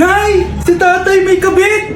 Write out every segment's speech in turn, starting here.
Nay! Si tatay may kabit!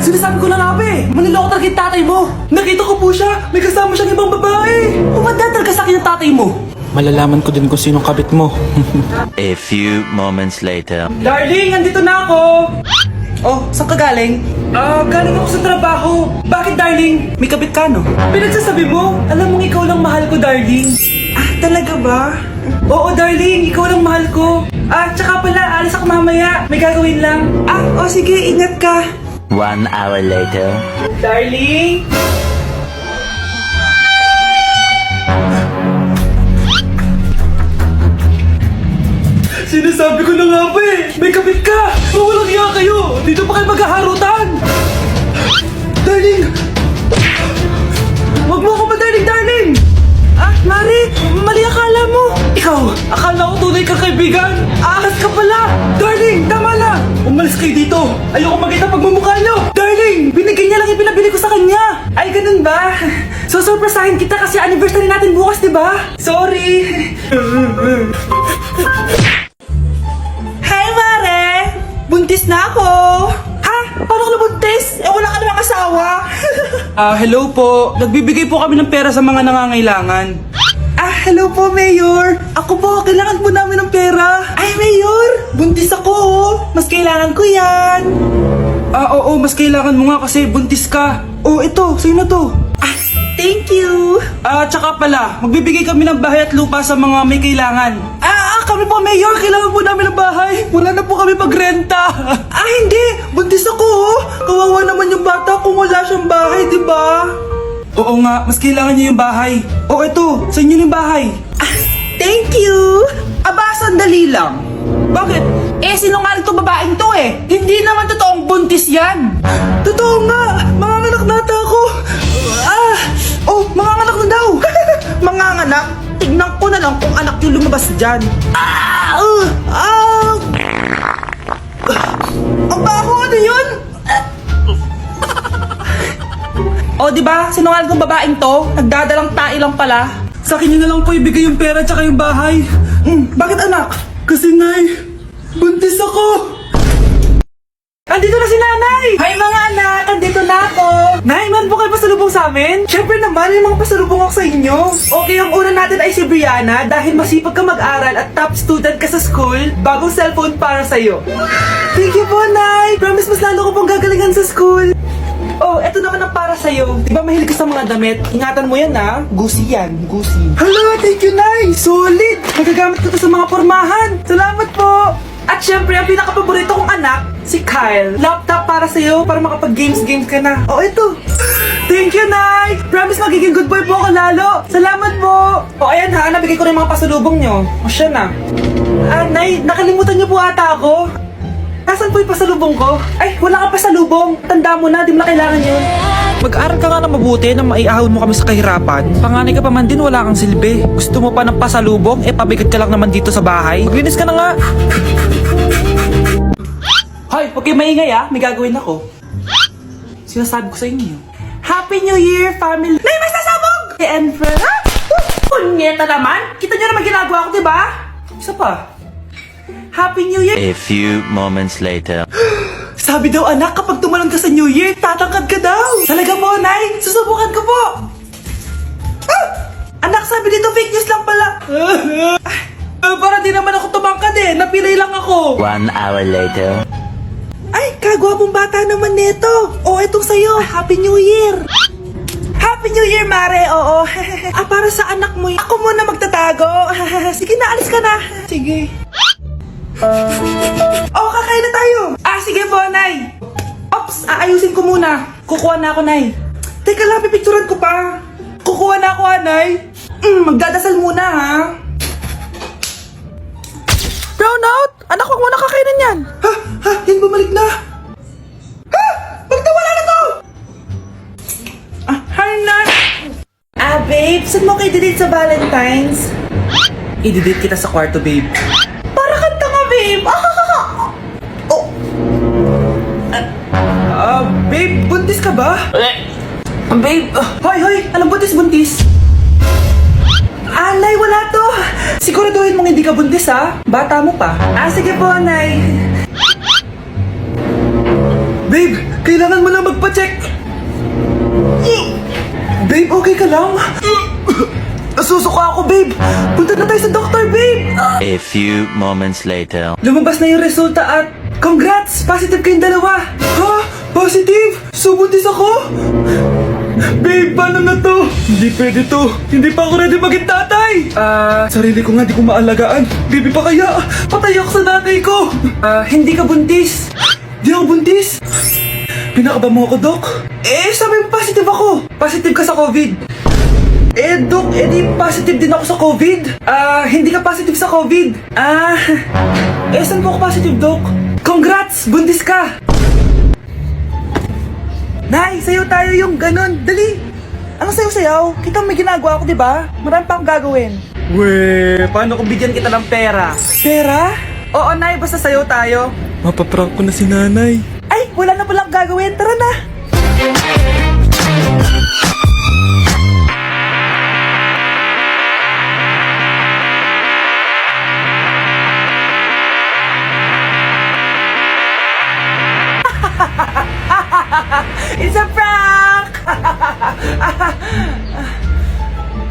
Sinasabi ko na nga ba eh! Maniloko talaga yung tatay mo! Nakita ko po siya! May kasama siyang ibang babae! Umanda talaga sa akin yung tatay mo! Malalaman ko din kung sinong kabit mo. A few moments later. Darling, andito na ako! Oh, saan ka galing? Galing ako sa trabaho. Bakit, darling? May kabit ka, no? Pinagsasabi mo? Alam mong ikaw lang mahal ko, darling. Talaga ba? Oo, darling. Ikaw lang mahal ko. Tsaka pala, alis ako mamaya. May gagawin lang. Sige. Ingat ka. 1 hour later. Darling? Sinasabi ko na nga ba eh! May kabit ka! Walang iya kayo! Dito pa kayo maghaharutan! Darling! Huwag mo ako darling! Mari! Mali akala mo! Ikaw! Akala ko tunay kang kaibigan! Ahas ka pala! Darling! Tama na! Umalis kayo dito! Ayoko makita pagmumukha nyo! Darling! Binigay niya lang yung pinabili ko sa kanya! Ay, ganun ba? So, surpresahin kita kasi anniversary natin bukas, di ba? Sorry! Hi, Mare! Buntis na ako! Ha? Paano ka nabuntis? Wala ka namang asawa! Hello po. Nagbibigay po kami ng pera sa mga nangangailangan. Hello po, Mayor. Ako po, kailangan po namin ng pera. Ay, Mayor! Buntis ako, oh. Mas kailangan ko yan. Oo, mas kailangan mo nga kasi buntis ka. Oh, ito, sa'yo na to. Thank you. Tsaka pala, magbibigay kami ng bahay at lupa sa mga may kailangan. Kami po, Mayor. Kailangan po namin ng bahay. Wala na po kami magrenta. Hindi. Buntis ako, oh. Kawawa naman yung bata kung wala siyang bahay, di ba? Oo nga, mas kailangan niya yung bahay. Oh, ito. Sa inyo yung bahay. Thank you. Sandali lang. Bakit? Sinungaling tong babaeng to eh. Hindi naman totoong buntis yan. Totoo nga. Manganganak nata ako. Manganganak na daw. Manganganak? Tignan ko na lang kung anak yung lumabas dyan. Ang baho, ano yun? Diba? Sinungaling kong babaeng to. Nagdadalang tae lang pala. Sa akin nyo na lang po ibigay yung pera tsaka yung bahay. Bakit, anak? Kasi, Nay, buntis ako. Andito na si Nanay! Hi mga anak! Andito na ako! Nay, man po kayo pasalubong sa amin? Siyempre naman, may mga pasalubong ako sa inyo. Okay, ang una natin ay si Brianna dahil masipag ka mag-aral at top student ka sa school. Bagong cellphone para sa'yo. Thank you po, Nay! Promise mas lalo ko pong gagalingan sa school. Eto naman ang para sa'yo. Diba mahilig ka sa mga damit? Ingatan mo yan, ha? Gucci yan. Gucci. Hala, thank you, Nay! Solid! Magagamit ko to sa mga pormahan. Salamat po! At syempre, ang pinaka-paborito kong anak, si Kyle. Laptop para sa'yo, para makapag-games ka na. Ito. Thank you, Nay! Promise magiging good boy po ako lalo. Salamat po! Ayan ha, nabigay ko na yung mga pasalubong nyo. Siya na. Nay, nakalimutan niyo po ata ako. Nasaan po yung pasalubong ko? Ay, wala kang pasalubong. Tanda mo na, di mo na kailangan yun. Mag-aral ka nga na mabuti na maiahon mo kami sa kahirapan. Panganay ka pa man din, wala kang silbi. Gusto mo pa ng pasalubong? Pabigat ka lang naman dito sa bahay. Maglinis ka na nga. Hoy, huwag kayo maingay may gagawin ako. Sinasabi ko sa inyo. Happy New Year, family! Nay, may sasabog! And friend, punyeta naman! Kita nyo naman ginagawa ko, diba? Isa pa. Happy New Year! A few moments later. Sabi daw anak, kapag tumalon ka sa New Year, tatangkad ka daw! Talaga po, Nay! Susubukan ko po! Anak, sabi dito fake news lang pala! Para di naman ako tumangkad napilay lang ako! 1 hour later. Ay, kagwapong bata naman neto! Etong sa'yo, Happy New Year! Happy New Year, Mare! Oo. Para sa anak mo Ako muna magtatago. Sige na, alis ka na. Sige. Kakain na tayo. Sige po, Nay. Ops, aayusin ko muna. Kukuha na ako, Nay. Teka lang, pipicturan ko pa. Kukuha na ako, Nay. Magdadasal muna, ha? Brown out! Anak, huwag mo na kakainin yan. Yan bumalik na. Bakit wala na to? Hi, Nay. Babe, saan mo kayo delete sa Valentine's? I-delete kita sa kwarto, babe. Para kanta nga, babe. Babe, buntis ka ba? Babe, hoy, anong buntis? Nay, wala to. Siguraduhin mong hindi ka buntis, ha? Bata mo pa. Sige po, Nay. Kailangan mo lang magpa-check. Babe, okay ka lang? Nasusuka ako, babe. Punta na tayo sa doktor, babe. A few moments later. Lumabas na yung resulta at congrats! Positive kayong dalawa! Ha? Positive? So buntis ako? Babe, paano na to? Hindi pwede to. Hindi pa ako ready maging tatay. Sarili ko nga di ko maalagaan. Baby pa kaya? Patay ako sa nanay ko. Hindi ka buntis. Di ako buntis. Pinakaba mo ako, Dok? Sabi mo positive ako. Positive ka sa COVID. Dok, di positive din ako sa COVID. Hindi ka positive sa COVID. Saan po ako positive, Dok? Congrats! Buntis ka! Nay, sayo tayo yung ganun. Dali! Ano sayo-sayaw? Kita may ginagawa ako, di ba? Marami pa akong gagawin. Weh, paano kung bigyan kita ng pera? Pera? Oo, Nay, basta sayo tayo. Mapaprank ko na si nanay. Ay, wala na palang gagawin. Tara na! It's a prank!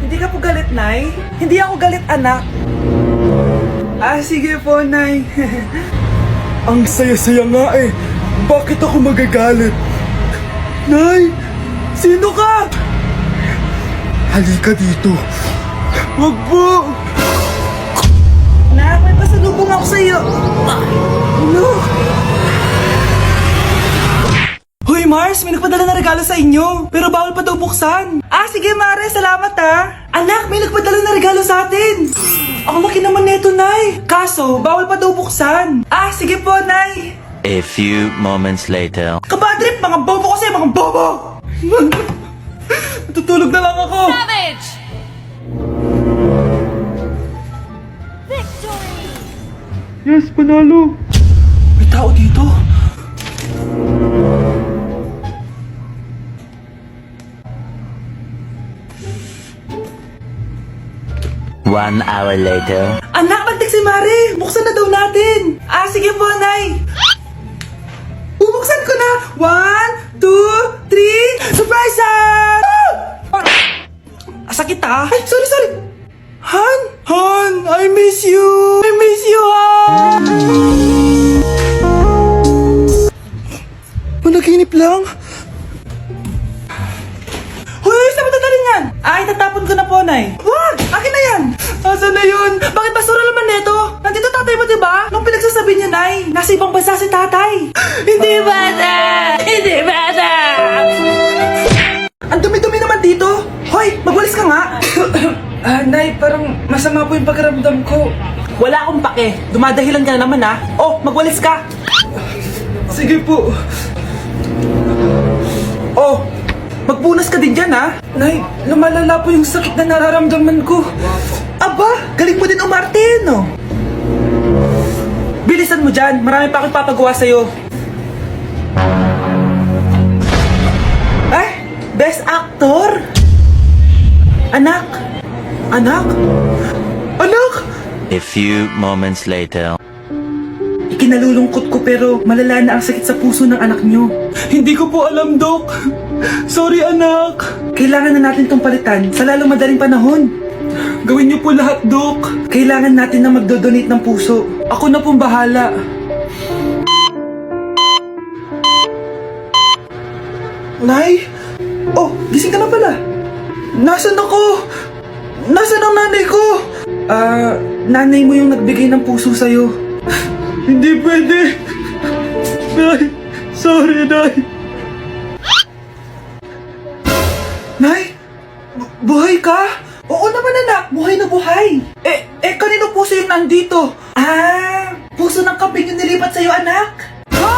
Hindi ka po galit, Nay? Hindi ako galit, anak. Sige po, Nay. Ang saya-saya nga eh. Bakit ako magagalit? Nay! Sino ka? Halika dito. Wag po! Nak, may pasalubong ako sa'yo. No! Hoy Mars, may nagpadala na regalo sa inyo. Pero bawal pa daw buksan. Sige Mare, salamat Anak, may nagpadala na regalo sa atin. Ang laki naman neto, Nay. Kaso, bawal pa daw buksan. Sige po, Nay. A few moments later. Kabadrip, mga bobo kasi, mga bobo. Tutulog na lang ako. Savage! Victory! Yes, panalo. May tao dito. One hour later. Anak, magtik si Mare. Buksan na daw natin. Sige po, Nay. Bubuksan ko na. 1, 2, 3. Surprise! Sakit Ay, sorry. Han, I miss you. I miss you, Han. Managinip lang. Hoy, saan mo dadalhin yan? Itatapon ko na po, Nay. Wag! Akin na yan! Asan na yun? Bakit basura naman neto? Nandito tatay mo, diba? Nung pinagsasabi niya, Nay, nasa ibang bansa si tatay. Hindi bata! Hindi bata! Ang dumi-dumi naman dito. Hoy, magwalis ka nga. Nay, parang masama po yung pakiramdam ko. Wala akong pake. Dumadahilan ka na naman, magwalis ka. Sige po. Magpunas ka din dyan, Nay, lumalala po yung sakit na nararamdaman ko. Aba, galing mo din umarte, no? Bilisan mo dyan, marami pa akong papagawa sa'yo. Best actor? Anak? A few moments later. Ikinalulungkot ko pero malala na ang sakit sa puso ng anak nyo. Hindi ko po alam, Dok. Sorry, anak. Kailangan na natin tong palitan sa lalong madaling panahon. Gawin niyo po lahat, Dok. Kailangan natin na magdodonate ng puso. Ako na pong bahala. Nay? Gising ka na pala. Nasaan ako? Nasaan ang nanay ko? Nanay mo yung nagbigay ng puso sa'yo. Hindi pwede. Nay, sorry, Nay. Nay? Buhay ka? Oo naman, anak. Buhay na buhay. Kanino puso yung nandito? Puso ng kambing yung nilipat sa'yo, anak. Ha?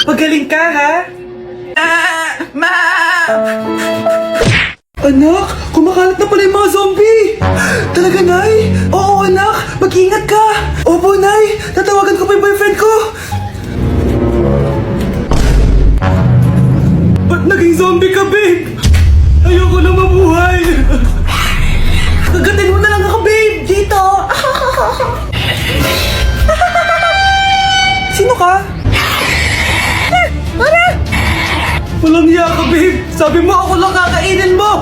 Pagaling ka, ha? Anak, kumakalat na pala yung mga zombie! Talaga, Nay? Oo, anak! Mag-ingat ka! Opo, Nay! Tatawagan ko pa yung boyfriend ko! Ba't naging zombie ka, babe? Ayoko na mabuhay! Kagatin mo na lang ako, babe! Dito! Sino ka? Walang hiya ka, babe. Sabi mo ako lang kakainin mo.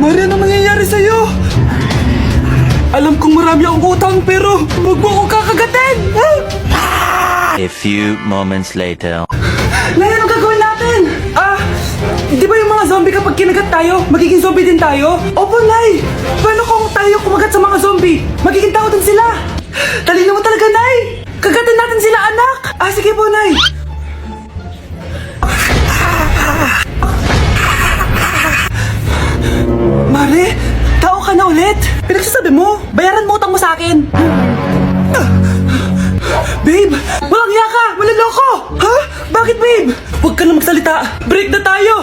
Mare, ano nangyayari sa'yo? Alam kong marami akong utang pero huwag mo akong kakagatin. Ha? A few moments later. Nay, anong gagawin natin? Di ba yung mga zombie kapag kinagat tayo, magiging zombie din tayo? Opo, Nay. Paano kung tayo kumagat sa mga zombie? Magiging tao din sila. Talino mo talaga, Nay. Kagatin natin sila, anak. Sige po, Nay. Mare, tao ka na ulit. Pinagsasabi mo, bayaran mo utang mo sa akin. Babe, walang hiya ka! Maliloko! Ha? Bakit, babe? Huwag ka na magsalita. Break na tayo!